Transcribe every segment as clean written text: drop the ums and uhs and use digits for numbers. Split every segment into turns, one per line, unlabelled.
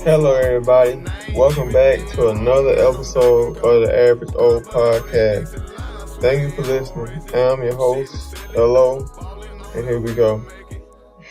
Hello, everybody. Welcome back to another episode of the Average Old Podcast. Thank you for listening. I'm your host, L.O., and here we go.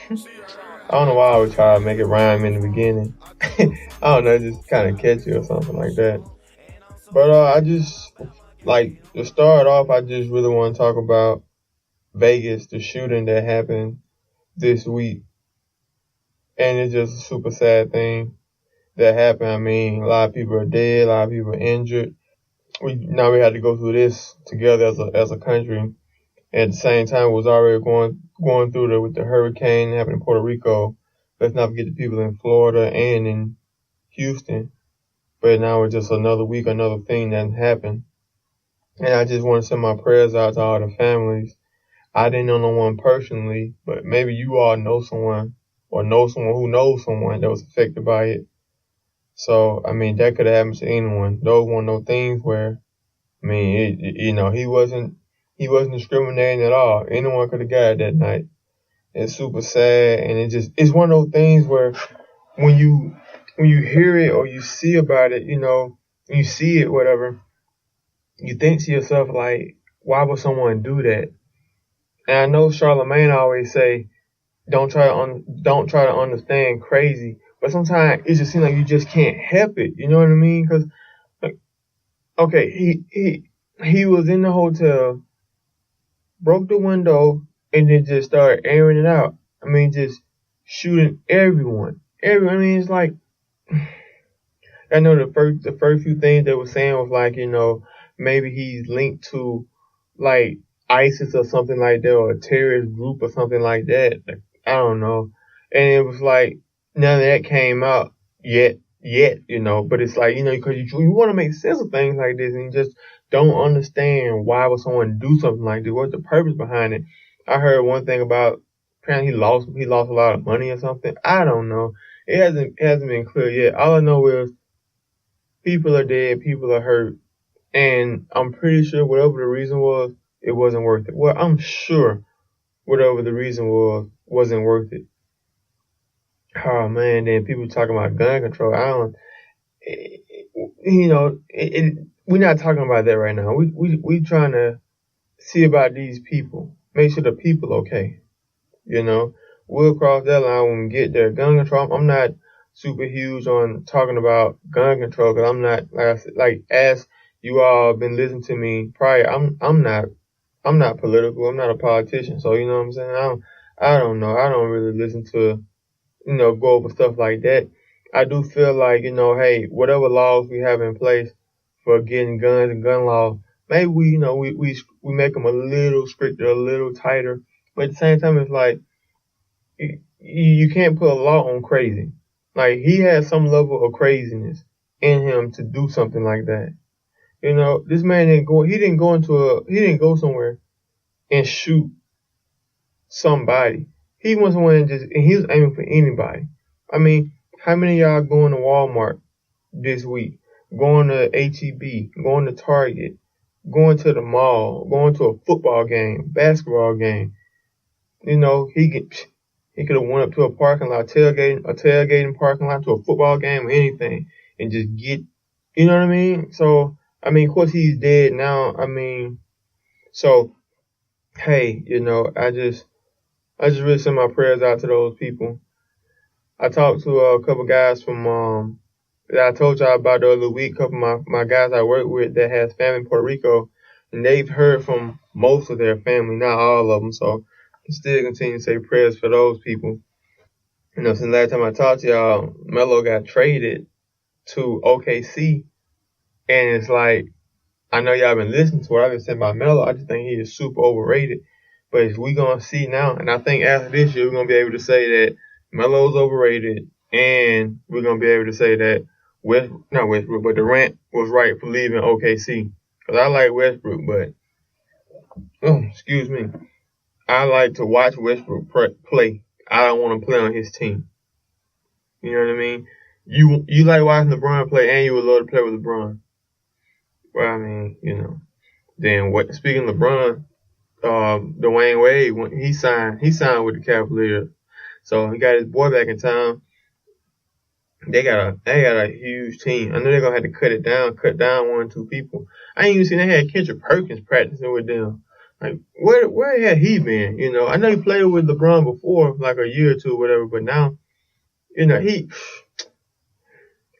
I don't know why I would try to make it rhyme in the beginning. I don't know, just kind of catchy or something like that. But I just, to start off, I just really want to talk about Vegas, the shooting that happened this week. And it's just a super sad thing that happened. I mean, a lot of people are dead, a lot of people are injured. We had to go through this together as a country. At the same time, we was already going through with the hurricane happening in Puerto Rico. Let's not forget the people in Florida and in Houston. But now it's just another week, another thing that happened. And I just want to send my prayers out to all the families. I didn't know no one personally, but maybe you all know someone or know someone who knows someone that was affected by it. So, I mean, that could have happened to anyone. Those one of those things where, I mean, he wasn't discriminating at all. Anyone could have got it that night. It's super sad, and it's one of those things where when you hear it or you see about it, you see it, whatever, you think to yourself, like, why would someone do that? And I know Charlemagne always say, don't try to understand crazy, but sometimes it just seems like you just can't help it. You know what I mean? Because, like, okay, he was in the hotel, broke the window, and then just started airing it out. I mean, just shooting everyone. I mean, it's like, I know the first few things they were saying was like, maybe he's linked to like ISIS or something like that, or a terrorist group or something like that. Like, I don't know. And it was like, none of that came out yet, but it's like, because you want to make sense of things like this and you just don't understand why would someone do something like this. What's the purpose behind it? I heard one thing about apparently he lost a lot of money or something. I don't know. It hasn't been clear yet. All I know is people are dead, people are hurt, and I'm pretty sure whatever the reason was, it wasn't worth it. Well, I'm sure whatever the reason wasn't worth it. Oh man, then people talking about gun control. We're not talking about that right now. We trying to see about these people, make sure the people okay. We'll cross that line when we get there. Gun control. I'm not super huge on talking about gun control because I'm not, like I said, like as you all been listening to me prior. I'm not political. I'm not a politician. So you know what I'm saying. I don't know. I don't really listen to go over stuff like that. I do feel like, hey, whatever laws we have in place for getting guns and gun laws, maybe we make them a little stricter, a little tighter. But at the same time, it's like, you can't put a law on crazy. Like, he has some level of craziness in him to do something like that. This man he didn't go somewhere and shoot somebody. He went somewhere and he was aiming for anybody. I mean, how many of y'all going to Walmart this week? Going to H-E-B, going to Target, going to the mall, going to a football game, basketball game. He could have went up to a parking lot, tailgating parking lot to a football game or anything and just get, you know what I mean? So, I mean, of course he's dead now. I mean, so, hey, I just really send my prayers out to those people. I talked to a couple guys from, that I told y'all about the other week, a couple of my guys I work with that has family in Puerto Rico, and they've heard from most of their family, not all of them, so I still continue to say prayers for those people. Since the last time I talked to y'all, Melo got traded to OKC, and it's like, I know y'all been listening to what I've been saying about Melo. I just think he is super overrated. But as we gonna see now, and I think after this year, we're gonna be able to say that Melo's overrated, and we're gonna be able to say that not Westbrook, but Durant was right for leaving OKC. Cause I like Westbrook, but excuse me, I like to watch Westbrook play. I don't want to play on his team. You know what I mean? You like watching LeBron play, and you would love to play with LeBron. Well, I mean, Then speaking of LeBron, Dwayne Wade, when he signed with the Cavaliers. So he got his boy back in town. They got a huge team. I know they're gonna have to cut down 1 or 2 people. I ain't even seen they had Kendrick Perkins practicing with them. Like where had he been? I know he played with LeBron before, like a year or two, or whatever. But now,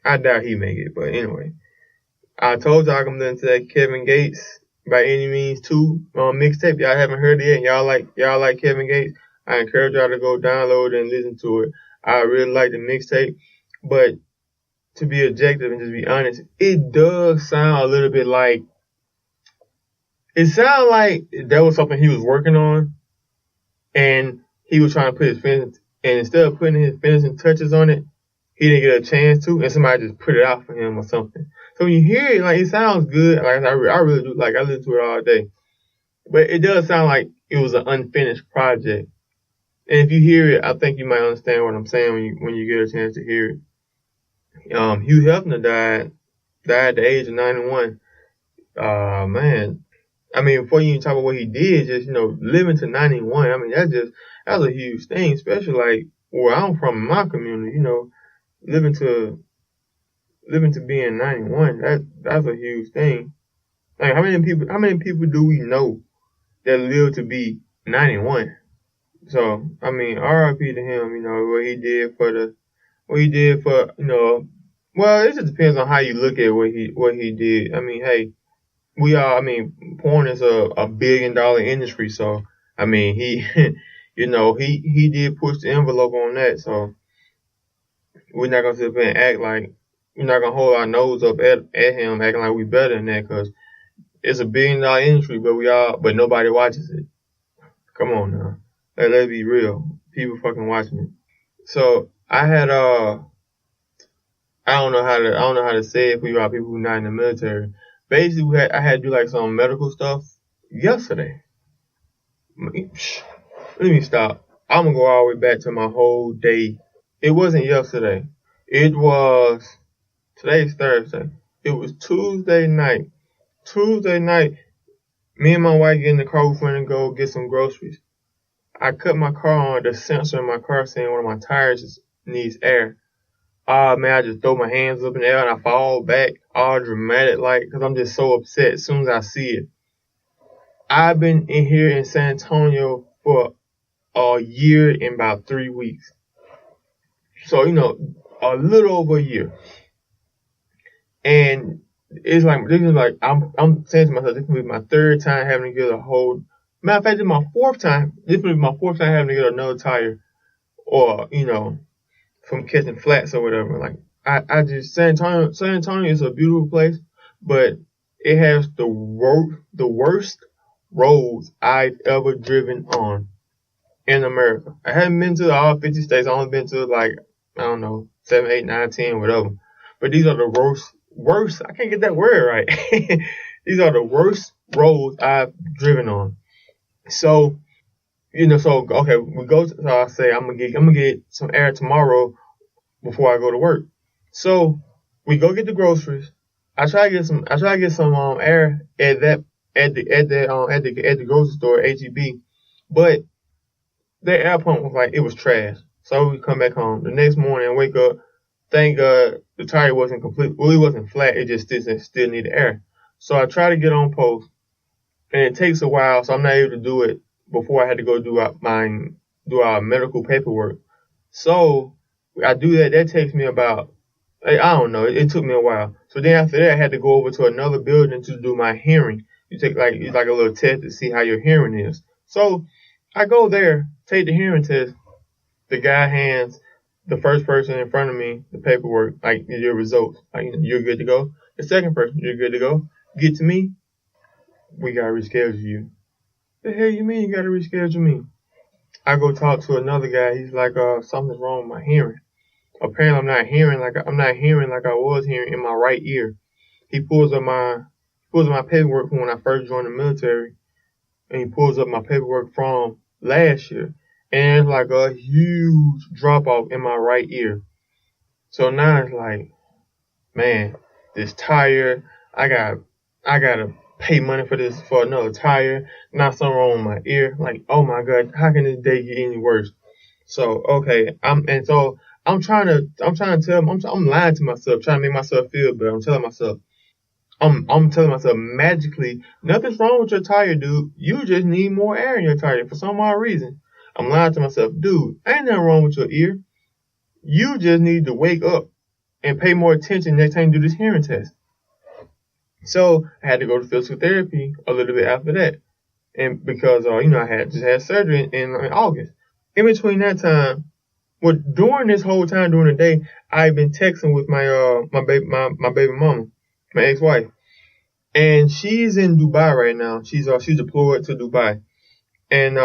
I doubt he make it. But anyway, I told y'all I'm listening to that Kevin Gates by any means too mixtape. Y'all haven't heard it yet. And y'all like Kevin Gates. I encourage y'all to go download it and listen to it. I really like the mixtape, but to be objective and just be honest, it does sound a little bit like that was something he was working on, and he was trying to put his finishing, and instead of putting his finishing touches on it, he didn't get a chance to, and somebody just put it out for him or something. So when you hear it, like, it sounds good. Like, I really do. Like, I listen to it all day, but it does sound like it was an unfinished project. And if you hear it, I think you might understand what I'm saying when you get a chance to hear it. Hugh Hefner died at the age of 91. Man. I mean, before you even talk about what he did, just, living to 91, I mean, that's a huge thing, especially like where I'm from in my community, living to being 91, that's a huge thing. Like, how many people do we know that live to be 91? So, I mean, RIP to him, what he did for, well, it just depends on how you look at what he did. I mean, hey, porn is a $1 billion industry, so, I mean, he, he did push the envelope on that, so we're not gonna sit up and act like, we're not gonna hold our nose up at him acting like we better than that, cause it's a $1 billion industry, but nobody watches it. Come on now. Let's be real. People fucking watching it. So, I had, I don't know how to say it for y'all people who are not in the military. Basically, I had to do like some medical stuff yesterday. Let me stop. I'm gonna go all the way back to my whole day. It wasn't yesterday. Today's Thursday. It was Tuesday night. Me and my wife get in the car, we're gonna go get some groceries. I cut my car on, the sensor in my car saying one of my tires needs air. Man, I just throw my hands up in the air and I fall back, all dramatic, like, because I'm just so upset as soon as I see it. I've been in here in San Antonio for a year and about 3 weeks. So, a little over a year. And it's like, I'm saying to myself, this will be my 3rd time having to get a whole, matter of fact, this is my 4th time having to get another tire, or, from catching flats or whatever. Like, I just, San Antonio is a beautiful place, but it has the worst roads I've ever driven on in America. I haven't been to all 50 states. I've only been to, like, I don't know, 7, 8, 9, 10, whatever. But these are the worst, I can't get that word right. These are the worst roads I've driven on. So, okay, so I say I'm gonna get some air tomorrow before I go to work. So we go get the groceries. I try to get some air at the grocery store, HEB, but the air pump was like, it was trash. So we come back home the next morning and wake up. Thank God the tire wasn't complete. Well, it wasn't flat. It just still needed air. So I try to get on post, and it takes a while, so I'm not able to do it before I had to go do our medical paperwork. So I do that. That takes me about, I don't know. It took me a while. So then after that, I had to go over to another building to do my hearing. It's like a little test to see how your hearing is. So I go there, take the hearing test. The guy hands the first person in front of me the paperwork, like your results. Like, you're good to go. The second person, you're good to go. Get to me, we gotta reschedule you. The hell you mean you gotta reschedule me? I go talk to another guy. He's like, something's wrong with my hearing. Apparently, I'm not hearing like I was hearing in my right ear. He pulls up my paperwork from when I first joined the military, and he pulls up my paperwork from last year, and it's like a huge drop off in my right ear. So now it's like, man, this tire, I gotta pay money for another tire. Now something wrong with my ear. Like, oh my God, how can this day get any worse? So, okay, so I'm trying to tell, I'm lying to myself, trying to make myself feel better. I'm telling myself magically, nothing's wrong with your tire, dude. You just need more air in your tire for some odd reason. I'm lying to myself, dude, ain't nothing wrong with your ear. You just need to wake up and pay more attention next time you do this hearing test. So I had to go to physical therapy a little bit after that. And because, I had just had surgery in August. In between that time, during this whole time during the day, I've been texting with my baby mama, my ex-wife. And she's in Dubai right now. She's deployed to Dubai. And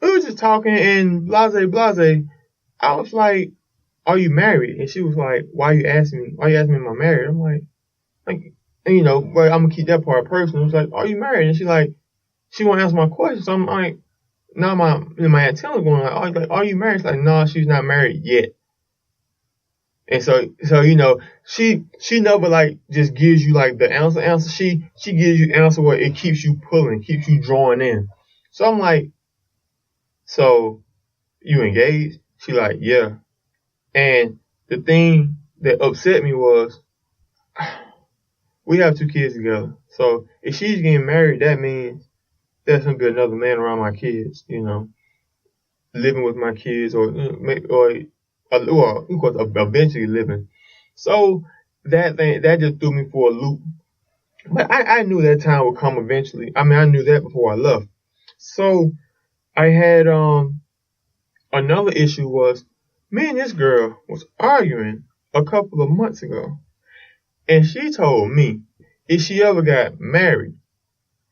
we were just talking and blase. I was like, "Are you married?" And she was like, "Why you asking me? Why you asking me if I'm married?" I'm like, but I'm gonna keep that part personal. It's like, "Are you married?" And she won't answer my question. So I'm like, now my antenna going like, "Are you married?" She's like, "No, she's not married yet." And so she never like just gives you like the answer. She gives you answer where it keeps you pulling, keeps you drawing in. So I'm like, "So you engaged?" She like, "Yeah." And the thing that upset me was we have 2 kids together. So if she's getting married, that means there's gonna be another man around my kids, living with my kids or eventually living. So that just threw me for a loop. But I knew that time would come eventually. I mean, I knew that before I left. So I had another issue was me and this girl was arguing a couple of months ago, and she told me if she ever got married,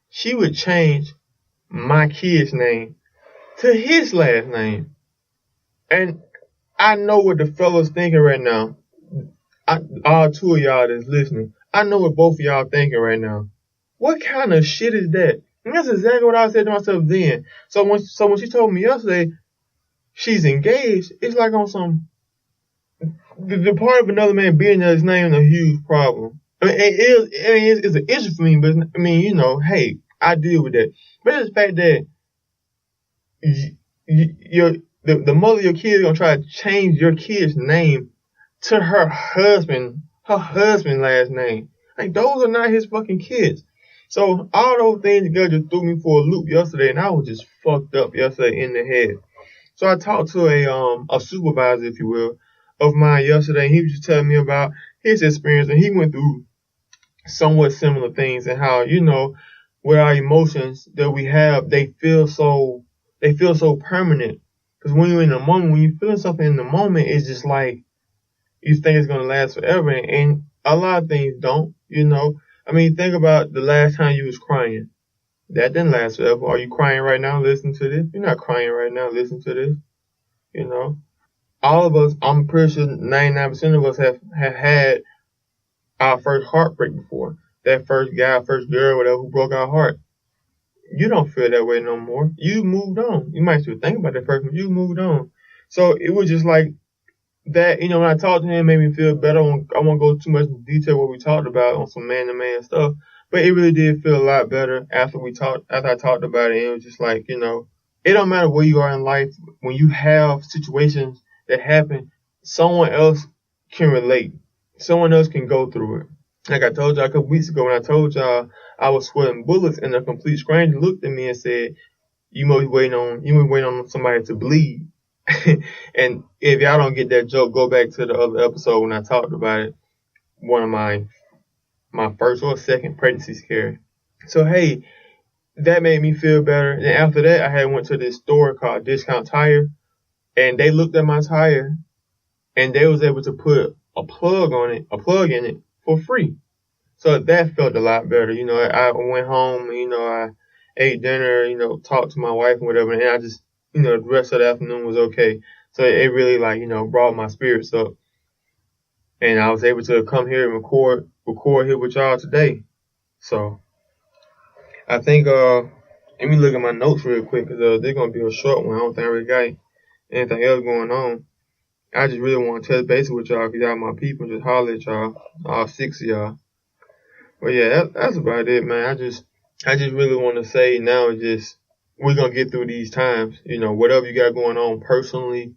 she would change my kid's name to his last name. And I know what the fella's thinking right now. All 2 of y'all that's listening, I know what both of y'all thinking right now. What kind of shit is that? And that's exactly what I said to myself then. So when she told me yesterday she's engaged, it's like on some the part of another man being there is not even a huge problem. I mean, it's an issue for me, but I mean, hey, I deal with that. But it's the fact that the mother of your kid is gonna try to change your kid's name to her husband's last name. Like, those are not his fucking kids. So all those things together just threw me for a loop yesterday, and I was just fucked up yesterday in the head. So I talked to a supervisor, if you will, of mine yesterday, and he was just telling me about his experience, and he went through somewhat similar things, and how, with our emotions that we have, they feel so permanent. Because when you're in the moment, when you're feeling something in the moment, it's just like you think it's gonna last forever, and a lot of things don't. I mean, think about the last time you was crying. That didn't last forever. Are you crying right now? Listen to this. You're not crying right now. Listen to this. All of us, I'm pretty sure 99% of us have had our first heartbreak before. That first guy, first girl, whatever, who broke our heart. You don't feel that way no more. You moved on. You might still think about that person, but you moved on. So it was just like that, when I talked to him, it made me feel better. I won't go too much into detail what we talked about on some man-to-man stuff, but it really did feel a lot better after I talked about it. And it was just like, it don't matter where you are in life. When you have situations that happen, someone else can relate. Someone else can go through it. Like I told y'all a couple weeks ago when I told y'all I was sweating bullets, and a complete stranger looked at me and said, you must be waiting on somebody to bleed. And if y'all don't get that joke, go back to the other episode when I talked about it. One of my first or second pregnancy scare. So hey, that made me feel better. And after that, I had went to this store called Discount Tire, and they looked at my tire, and they was able to put a plug in it for free. So that felt a lot better. I went home, I ate dinner, talked to my wife and whatever, and I just, the rest of the afternoon was okay. So it really brought my spirits up. And I was able to come here and record here with y'all today. So I think, let me look at my notes real quick, because they're going to be a short one. I don't think I really got anything else going on. I just really want to touch base with y'all, because y'all my people, just holler at y'all, all 6 of y'all. But yeah, that's about it, man. I just really want to say now, just, we're going to get through these times. Whatever you got going on personally,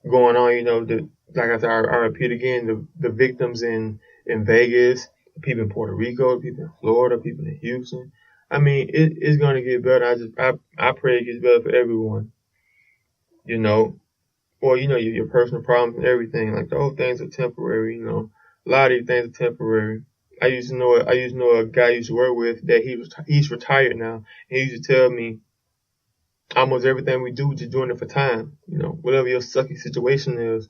going on, like I said, I repeat again, the victims in Vegas, the people in Puerto Rico, the people in Florida, people in Houston. I mean, it's going to get better. I pray it gets better for everyone. You know, or your personal problems and everything. Like those things are temporary. A lot of these things are temporary. I used to know a guy I used to work with that he's retired now, and he used to tell me almost everything we do, just doing it for time. Whatever your sucky situation is,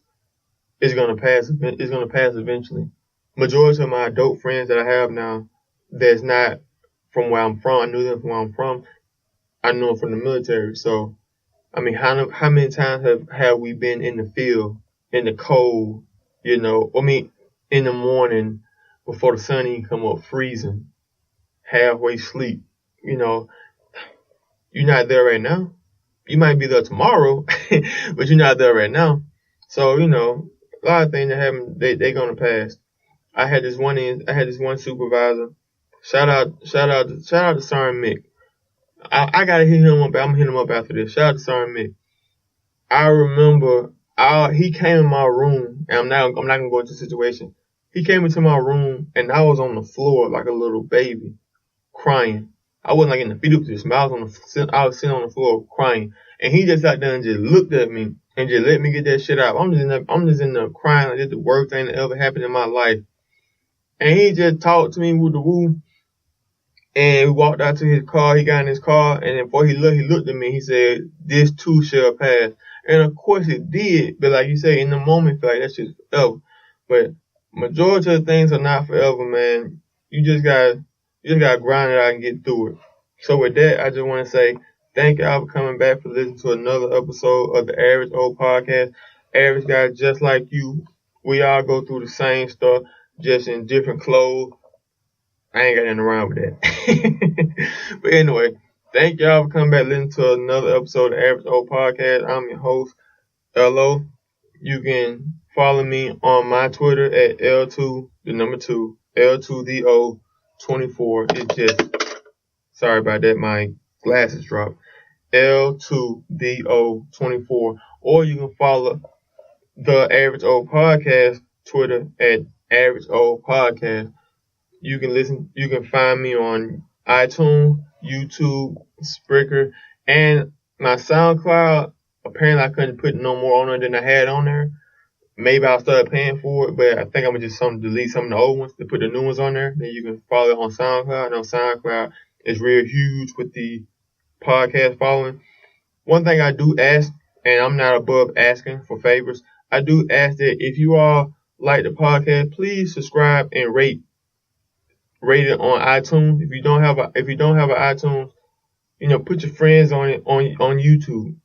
it's gonna pass. It's gonna pass eventually. Majority of my adult friends that I have now, that's not from where I'm from. I knew them from where I'm from. I know them from the military. So, I mean, how many times have we been in the field, in the cold, in the morning before the sun even come up, freezing, halfway sleep. You're not there right now. You might be there tomorrow, but you're not there right now. So, a lot of things that happen, they're gonna pass. I had this one supervisor. Shout out to Sergeant Mick. I gotta hit him up. I'm gonna hit him up after this. Shout out to Sergeant Mick. I remember he came in my room, and I'm not gonna go into the situation. He came into my room, and I was on the floor like a little baby, crying. I wasn't like in the fetal position, but I was sitting on the floor crying, and he just sat there and just looked at me and just let me get that shit out. I'm just in there crying like it's the worst thing that ever happened in my life. And he just talked to me with the woo. And we walked out to his car. He got in his car, and before he looked at me. He said, "This too shall pass." And of course it did. But like you say, in the moment, feel like that shit's forever. But majority of things are not forever, man. You just gotta grind it out and get through it. So with that, I just want to say thank y'all for coming back for listening to another episode of the Average Old Podcast. Average guys just like you. We all go through the same stuff, just in different clothes. I ain't got nothing wrong with that. But anyway, thank y'all for coming back listening to another episode of the Average Old Podcast. I'm your host, L.O. You can follow me on my Twitter at L2, the number 2, L2DO24. It's just, sorry about that, my glasses dropped. L2DO24. Or you can follow the Average Old Podcast Twitter at Average Old Podcast. You can find me on iTunes, YouTube, Spreaker, and my SoundCloud. Apparently I couldn't put no more on there than I had on there. Maybe I'll start paying for it, but I think I'm gonna just delete some of the old ones to put the new ones on there. Then you can follow it on SoundCloud. I know SoundCloud is real huge with the podcast following. One thing I do ask, and I'm not above asking for favors, I do ask that if you all like the podcast, please subscribe and rate it on iTunes. If you don't have an iTunes, put your friends on it on YouTube.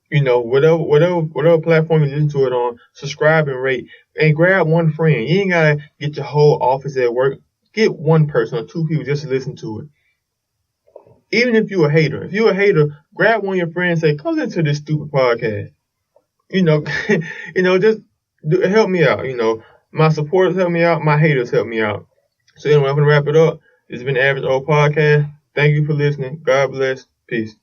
Whatever platform you listen to it on, subscribe and rate, and grab one friend. You ain't gotta get your whole office at work. Get one person or two people just to listen to it. Even if you're a hater, grab one of your friends and say, "Come listen to this stupid podcast." Just help me out. My supporters help me out. My haters help me out. So anyway, I'm going to wrap it up. This has been the Average Old Podcast. Thank you for listening. God bless. Peace.